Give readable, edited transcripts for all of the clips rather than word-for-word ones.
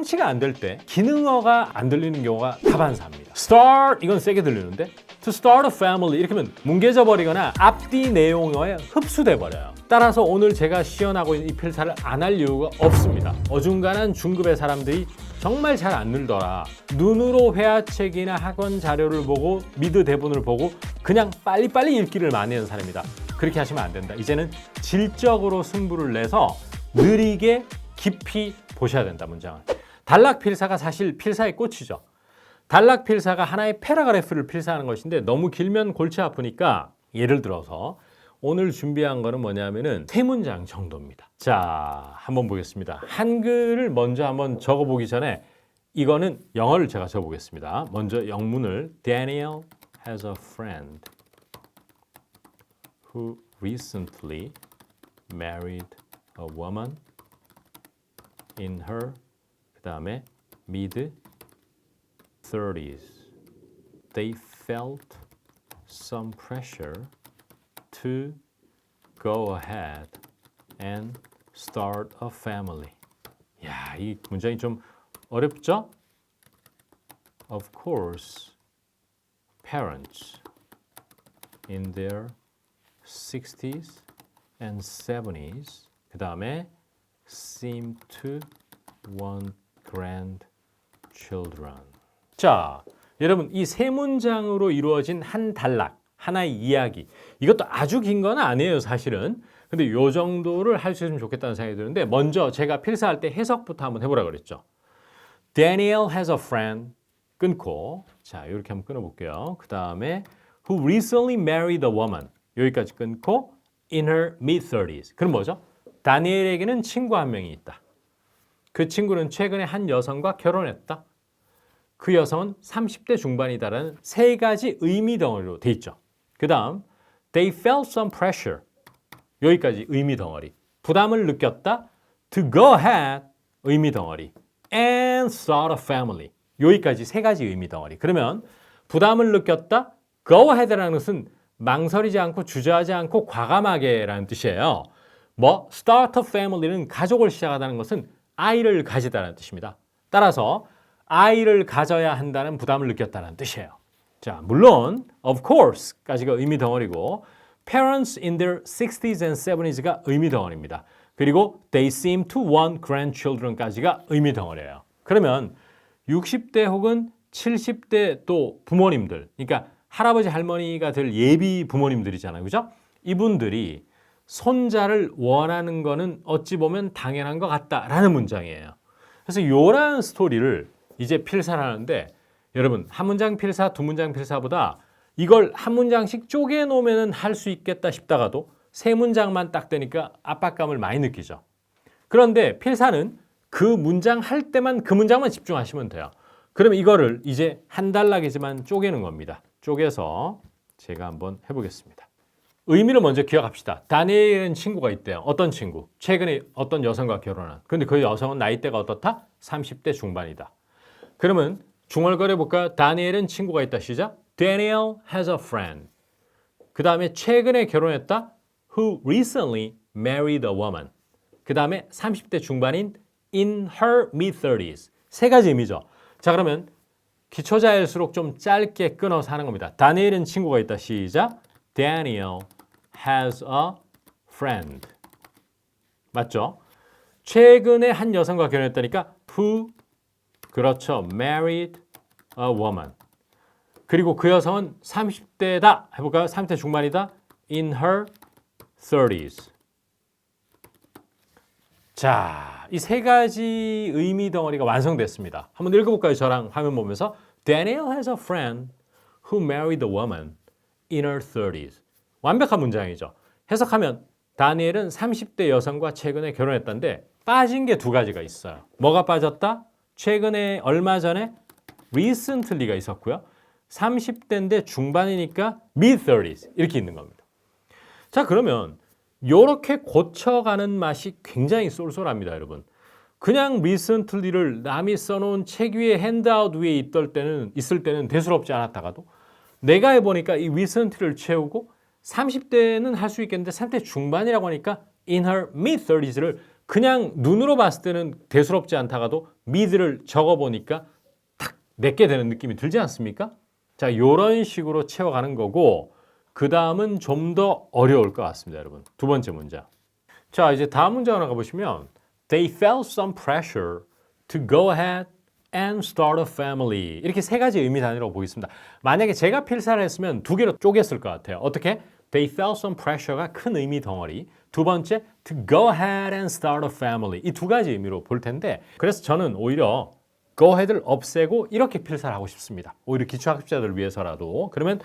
성취가 안 될 때 기능어가 안 들리는 경우가 다반사입니다. start 이건 세게 들리는데 to start a family 이렇게 하면 뭉개져 버리거나 앞뒤 내용어에 흡수돼 버려요. 따라서 오늘 제가 시연하고 있는 이 필사를 안 할 이유가 없습니다. 어중간한 중급의 사람들이 정말 잘 안 늘더라. 눈으로 회화책이나 학원 자료를 보고 미드 대본을 보고 그냥 빨리빨리 읽기를 많이 하는 사람이다. 그렇게 하시면 안 된다. 이제는 질적으로 승부를 내서 느리게 깊이 보셔야 된다. 문장을. 단락 필사가 사실 필사의 꽃이죠. 단락 필사가 하나의 패러그래프를 필사하는 것인데 너무 길면 골치 아프니까 예를 들어서 오늘 준비한 거는 뭐냐면은 세 문장 정도입니다. 자, 한번 보겠습니다. 한글을 먼저 한번 적어보기 전에 이거는 영어를 제가 적어보겠습니다. 먼저 영문을 Daniel has a friend who recently married a woman in her 그 다음에 mid 30s. They felt some pressure to go ahead and start a family. 야, 이 문장이 좀 어렵죠? Of course, parents in their 60s and 70s 그 다음에 seem to want grandchildren. 자, 여러분 이 세 문장으로 이루어진 한 단락, 하나의 이야기. 이것도 아주 긴 건 아니에요, 사실은. 근데 요 정도를 할 수 있으면 좋겠다는 생각이 드는데 먼저 제가 필사할 때 해석부터 한번 해보라 그랬죠. Daniel has a friend 끊고 자, 이렇게 한번 끊어볼게요. 그 다음에 who recently married a woman 여기까지 끊고 in her mid-30s. 그럼 뭐죠? 다니엘에게는 친구 한 명이 있다. 그 친구는 최근에 한 여성과 결혼했다. 그 여성은 30대 중반이다라는 세 가지 의미 덩어리로 돼 있죠. 그 다음 they felt some pressure 여기까지 의미 덩어리. 부담을 느꼈다. to go ahead 의미 덩어리. and start a family 여기까지 세 가지 의미 덩어리. 그러면 부담을 느꼈다. go ahead라는 것은 망설이지 않고 주저하지 않고 과감하게라는 뜻이에요. 뭐 start a family는 가족을 시작하다는 것은 아이를 가지다라는 뜻입니다. 따라서 아이를 가져야 한다는 부담을 느꼈다는 뜻이에요. 자, 물론 of course까지가 의미 덩어리고 parents in their 60s and 70s가 의미 덩어리입니다. 그리고 they seem to want grandchildren까지가 의미 덩어리예요. 그러면 60대 혹은 70대 또 부모님들, 그러니까 할아버지 할머니가 될 예비 부모님들이잖아요. 그죠? 이분들이 손자를 원하는 거는 어찌 보면 당연한 것 같다라는 문장이에요. 그래서 요런 스토리를 이제 필사를 하는데 여러분 한 문장 필사, 두 문장 필사보다 이걸 한 문장씩 쪼개놓으면 할 수 있겠다 싶다가도 세 문장만 딱 되니까 압박감을 많이 느끼죠. 그런데 필사는 그 문장 할 때만 그 문장만 집중하시면 돼요. 그러면 이거를 이제 한 단락이지만 쪼개는 겁니다. 쪼개서 제가 한번 해보겠습니다. 의미를 먼저 기억합시다. 다니엘은 친구가 있대요. 어떤 친구? 최근에 어떤 여성과 결혼한. 근데 그 여성은 나이대가 어떻다? 30대 중반이다. 그러면 중얼거려 볼까요? 다니엘은 친구가 있다. 시작. Daniel has a friend. 그 다음에 최근에 결혼했다. Who recently married a woman. 그 다음에 30대 중반인 in her mid-30s. 세 가지 의미죠. 자, 그러면 기초자일수록 좀 짧게 끊어서 하는 겁니다. 다니엘은 친구가 있다. 시작. Daniel has a friend. 맞죠? 최근에 한 여성과 결혼했다니까 who 그렇죠. married a woman. 그리고 그 여성은 30대다. 해볼까요? 30대 중반이다. in her 30s. 자, 이 세 가지 의미 덩어리가 완성됐습니다. 한번 읽어볼까요? 저랑 화면 보면서 Daniel has a friend who married a woman in her 30s. 완벽한 문장이죠. 해석하면 다니엘은 30대 여성과 최근에 결혼했다는데 빠진 게 두 가지가 있어요. 뭐가 빠졌다? 최근에 얼마 전에 recently가 있었고요. 30대인데 중반이니까 mid-30s 이렇게 있는 겁니다. 자, 그러면 이렇게 고쳐가는 맛이 굉장히 쏠쏠합니다, 여러분. 그냥 recently를 남이 써놓은 책 위에 핸드아웃 위에 있을 때는 대수롭지 않았다가도 내가 해보니까 이 recently를 채우고 30대는 할 수 있겠는데 30대 중반이라고 하니까 in her mid-30s를 그냥 눈으로 봤을 때는 대수롭지 않다가도 미드를 적어보니까 탁 내게 되는 느낌이 들지 않습니까? 자, 이런 식으로 채워가는 거고 그 다음은 좀 더 어려울 것 같습니다, 여러분. 두 번째 문장. 자, 이제 다음 문장으로 가보시면 They felt some pressure to go ahead and start a family. 이렇게 세 가지 의미 단위로 보겠습니다. 만약에 제가 필사를 했으면 두 개로 쪼갰을 것 같아요. 어떻게? They felt some pressure가 큰 의미 덩어리. 두 번째, to go ahead and start a family. 이 두 가지 의미로 볼 텐데 그래서 저는 오히려 go ahead를 없애고 이렇게 필사를 하고 싶습니다. 오히려 기초학습자들을 위해서라도. 그러면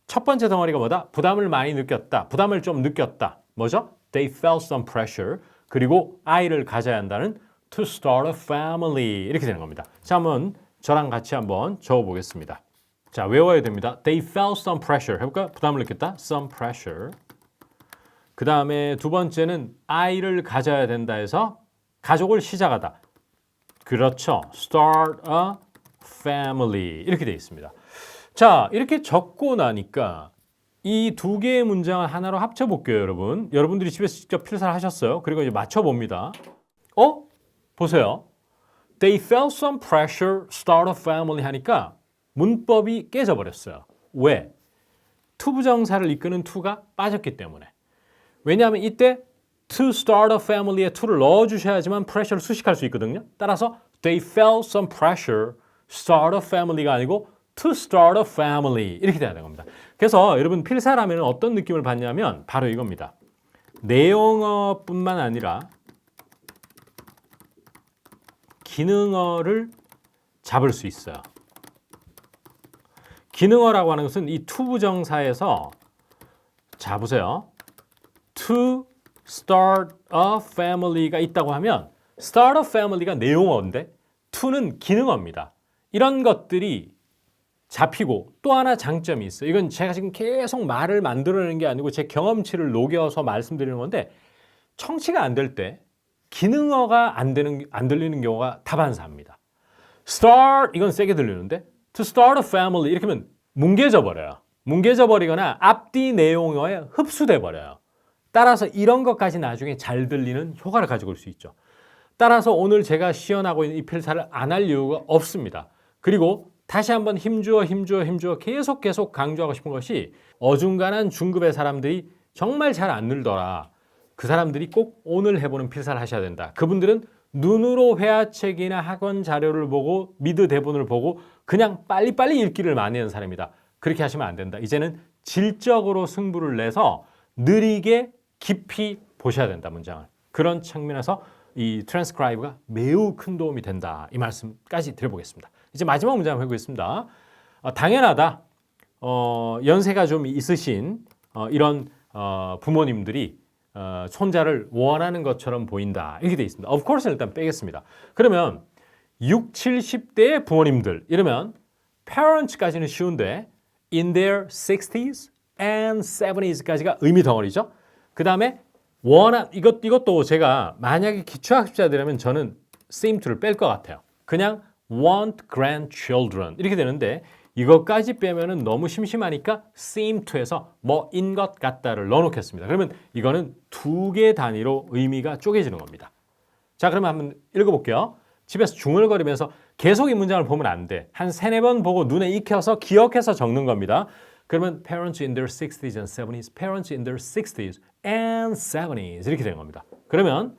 첫 번째 덩어리가 뭐다? 부담을 많이 느꼈다. 부담을 좀 느꼈다. 뭐죠? They felt some pressure. 그리고 아이를 가져야 한다는 to start a family. 이렇게 되는 겁니다. 자, 한번 저랑 같이 한번 적어보겠습니다. 자, 외워야 됩니다. They felt some pressure. 해볼까요? 부담을 느꼈다. Some pressure. 그 다음에 두 번째는 아이를 가져야 된다 해서 가족을 시작하다. 그렇죠. Start a family. 이렇게 되어 있습니다. 자, 이렇게 적고 나니까 이 두 개의 문장을 하나로 합쳐볼게요, 여러분. 여러분들이 집에서 직접 필사를 하셨어요. 그리고 이제 맞춰봅니다. 보세요. They felt some pressure, start a family 하니까 문법이 깨져버렸어요. 왜? 투부정사를 이끄는 to가 빠졌기 때문에. 왜냐하면 이때 to start a family에 to를 넣어주셔야지만 pressure를 수식할 수 있거든요. 따라서 they felt some pressure, start a family가 아니고 to start a family 이렇게 돼야 되는 겁니다. 그래서 여러분 필사라면 어떤 느낌을 받냐면 바로 이겁니다. 내용어뿐만 아니라 기능어를 잡을 수 있어요. 기능어라고 하는 것은 이 투부정사에서 자 보세요. To start a family가 있다고 하면 start a family가 내용어인데 to는 기능어입니다. 이런 것들이 잡히고 또 하나 장점이 있어요. 이건 제가 지금 계속 말을 만들어내는 게 아니고 제 경험치를 녹여서 말씀드리는 건데 청취가 안 될 때 기능어가 안 들리는 경우가 다반사입니다. start 이건 세게 들리는데 to start a family 이렇게 하면 뭉개져 버려요. 뭉개져 버리거나 앞뒤 내용어에 흡수돼 버려요. 따라서 이런 것까지 나중에 잘 들리는 효과를 가지고 올 수 있죠. 따라서 오늘 제가 시연하고 있는 이 필사를 안 할 이유가 없습니다. 그리고 다시 한번 힘주어 계속 강조하고 싶은 것이 어중간한 중급의 사람들이 정말 잘 안 늘더라. 그 사람들이 꼭 오늘 해보는 필사를 하셔야 된다. 그분들은 눈으로 회화책이나 학원 자료를 보고 미드 대본을 보고 그냥 빨리빨리 읽기를 많이 하는 사람이다. 그렇게 하시면 안 된다. 이제는 질적으로 승부를 내서 느리게 깊이 보셔야 된다, 문장을. 그런 측면에서 이 트랜스크라이브가 매우 큰 도움이 된다. 이 말씀까지 드려보겠습니다. 이제 마지막 문장 한번 해보겠습니다. 당연하다. 연세가 좀 있으신 이런 부모님들이 손자를 원하는 것처럼 보인다. 이렇게 되어 있습니다. Of course는 일단 빼겠습니다. 그러면 60, 70대의 부모님들 이러면 parents까지는 쉬운데 in their 60s and 70s까지가 의미 덩어리죠. 그 다음에 이것도 제가 만약에 기초학습자들이라면 저는 seem to를 뺄 것 같아요. 그냥 want grandchildren 이렇게 되는데 이것까지 빼면은 너무 심심하니까 seem to에서 뭐인 것 같다를 넣어놓겠습니다. 그러면 이거는 두 개 단위로 의미가 쪼개지는 겁니다. 자, 그러면 한번 읽어볼게요. 집에서 중얼거리면서 계속 이 문장을 보면 안 돼. 한 3-4번 보고 눈에 익혀서 기억해서 적는 겁니다. 그러면 parents in their 60s and 70s, parents in their 60s and 70s 이렇게 되는 겁니다. 그러면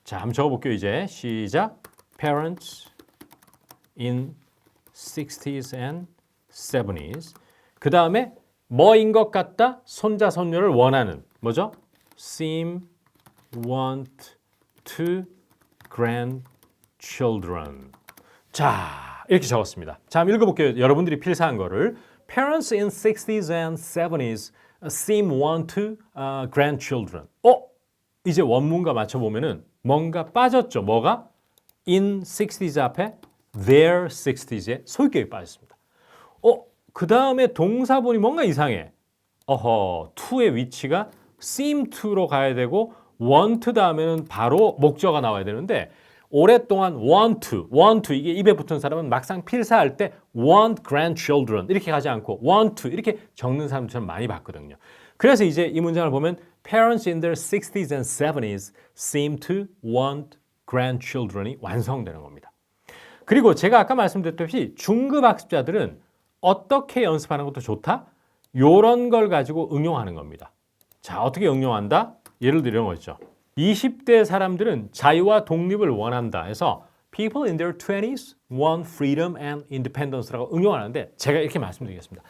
자, 한번 적어볼게요. 이제 시작. parents in 60s and 70s. 그 다음에 뭐인 것 같다? 손자, 손녀를 원하는. 뭐죠? seem, want to grandchildren. 자, 이렇게 적었습니다. 자, 한번 읽어볼게요. 여러분들이 필사한 거를. Parents in 60s and 70s seem want to grandchildren. 이제 원문과 맞춰보면은 뭔가 빠졌죠. 뭐가? in 60s 앞에 their 60s에 소유격이 빠졌습니다. 그 다음에 동사본이 뭔가 이상해. to의 위치가 seem to로 가야 되고 want 다음에는 바로 목적어가 나와야 되는데 오랫동안 want to 이게 입에 붙은 사람은 막상 필사할 때 want grandchildren 이렇게 가지 않고 want to 이렇게 적는 사람들처럼 많이 봤거든요. 그래서 이제 이 문장을 보면 Parents in their 60s and 70s seem to want grandchildren이 완성되는 겁니다. 그리고 제가 아까 말씀드렸듯이 중급 학습자들은 어떻게 연습하는 것도 좋다? 요런 걸 가지고 응용하는 겁니다. 자, 어떻게 응용한다? 예를 들어 이런 거죠. 20대 사람들은 자유와 독립을 원한다 해서 People in their 20s want freedom and independence라고 응용하는데 제가 이렇게 말씀드리겠습니다.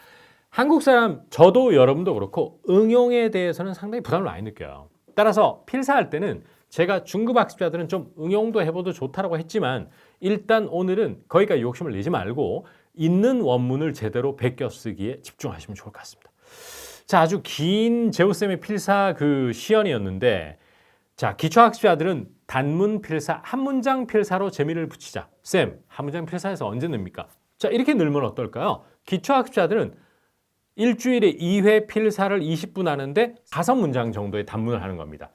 한국 사람, 저도 여러분도 그렇고 응용에 대해서는 상당히 부담을 많이 느껴요. 따라서 필사할 때는 제가 중급 학습자들은 좀 응용도 해봐도 좋다라고 했지만 일단 오늘은 거기까지 욕심을 내지 말고 있는 원문을 제대로 베껴 쓰기에 집중하시면 좋을 것 같습니다. 자, 아주 긴 재우쌤의 필사 그 시연이었는데 자, 기초학습자들은 단문 필사, 한 문장 필사로 재미를 붙이자. 쌤, 한 문장 필사에서 언제 늡니까? 자, 이렇게 늘면 어떨까요? 기초학습자들은 일주일에 2회 필사를 20분 하는데 5문장 정도의 단문을 하는 겁니다.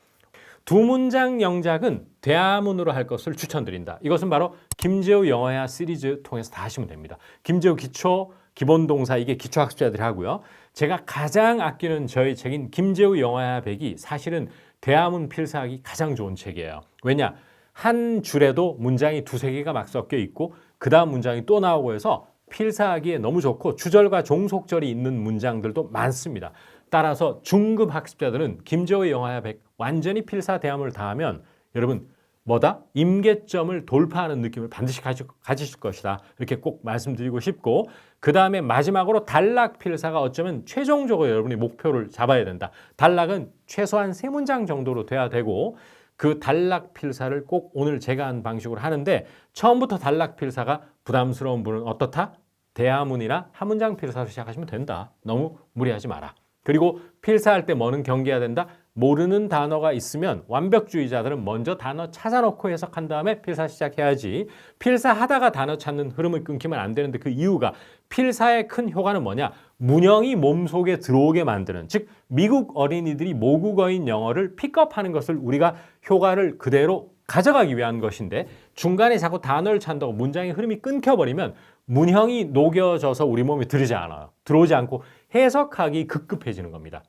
2문장 영작은 대화문으로 할 것을 추천드린다. 이것은 바로 김재우 영어야 시리즈 통해서 다 하시면 됩니다. 김재우 기초, 기본동사 이게 기초학습자들이 하고요. 제가 가장 아끼는 저희 책인 김재우 영어야 100이 사실은 대화문 필사하기 가장 좋은 책이에요. 왜냐? 한 줄에도 문장이 2-3개가 막 섞여 있고 그 다음 문장이 또 나오고 해서 필사하기에 너무 좋고 주절과 종속절이 있는 문장들도 많습니다. 따라서 중급 학습자들은 김재우의 영어야 100 완전히 필사 대화문을 다 하면 여러분 뭐다? 임계점을 돌파하는 느낌을 반드시 가지실 것이다. 이렇게 꼭 말씀드리고 싶고 그 다음에 마지막으로 단락 필사가 어쩌면 최종적으로 여러분이 목표를 잡아야 된다. 단락은 최소한 3문장 정도로 돼야 되고 그 단락 필사를 꼭 오늘 제가 한 방식으로 하는데 처음부터 단락 필사가 부담스러운 분은 어떻다? 대화문이나 한 문장 필사로 시작하시면 된다. 너무 무리하지 마라. 그리고 필사할 때 뭐는 경계해야 된다? 모르는 단어가 있으면 완벽주의자들은 먼저 단어 찾아놓고 해석한 다음에 필사 시작해야지 필사하다가 단어 찾는 흐름을 끊기면 안 되는데 그 이유가 필사의 큰 효과는 뭐냐? 문형이 몸속에 들어오게 만드는 즉 미국 어린이들이 모국어인 영어를 픽업하는 것을 우리가 효과를 그대로 가져가기 위한 것인데 중간에 자꾸 단어를 찾는다고 문장의 흐름이 끊겨버리면 문형이 녹여져서 우리 몸에 들어오지 않고 해석하기 급급해지는 겁니다.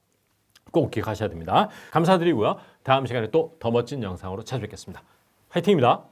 꼭 기억하셔야 됩니다. 감사드리고요. 다음 시간에 또 더 멋진 영상으로 찾아뵙겠습니다. 화이팅입니다.